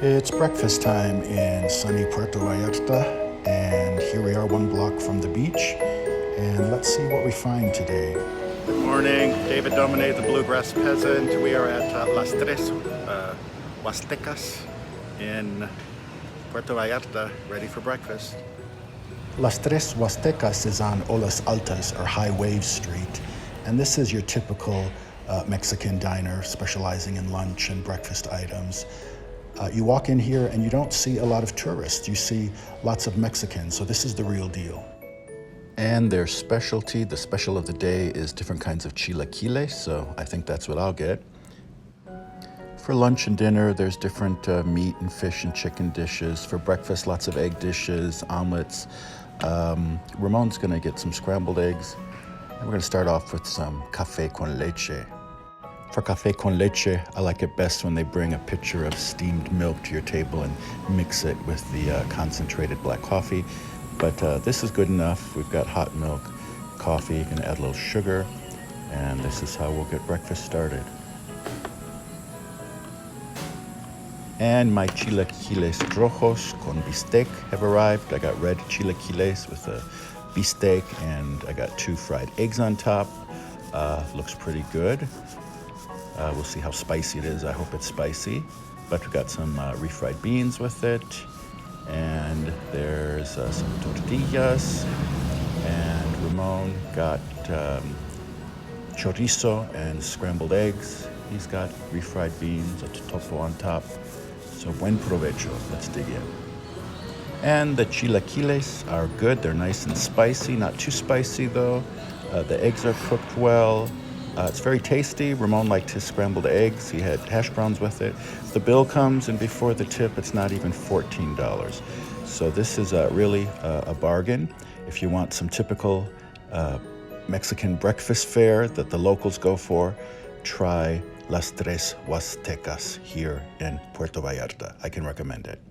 It's breakfast time in sunny Puerto Vallarta, and here we are one block from the beach, and let's see what we find today. Good morning, David Dominé the Bluegrass Peasant. We are at Las Tres Huastecas in Puerto Vallarta, ready for breakfast. Las Tres Huastecas is on Olas Altas, or High Wave Street, and this is your typical Mexican diner specializing in lunch and breakfast items. You walk in here and you don't see a lot of tourists. You see lots of Mexicans, so this is the real deal. And their specialty, the special of the day, is different kinds of chilaquiles, so I think that's what I'll get. For lunch and dinner, there's different meat and fish and chicken dishes. For breakfast, lots of egg dishes, omelets. Ramon's gonna get some scrambled eggs. And we're gonna start off with some café con leche. For café con leche, I like it best when they bring a pitcher of steamed milk to your table and mix it with the concentrated black coffee. But this is good enough. We've got hot milk, coffee, gonna add a little sugar, and this is how we'll get breakfast started. And my chilaquiles rojos con bistec have arrived. I got red chilaquiles with a bistec, and I got 2 fried eggs on top. Looks pretty good. We'll see how spicy it is. I hope it's spicy. But we've got some refried beans with it. And there's some tortillas. And Ramon got chorizo and scrambled eggs. He's got refried beans, a tofu on top. So buen provecho. Let's dig in. And the chilaquiles are good. They're nice and spicy. Not too spicy, though. The eggs are cooked well. It's very tasty. Ramon liked his scrambled eggs. He had hash browns with it. The bill comes, and before the tip, it's not even $14. So this is really a bargain. If you want some typical Mexican breakfast fare that the locals go for, try Las Tres Huastecas here in Puerto Vallarta. I can recommend it.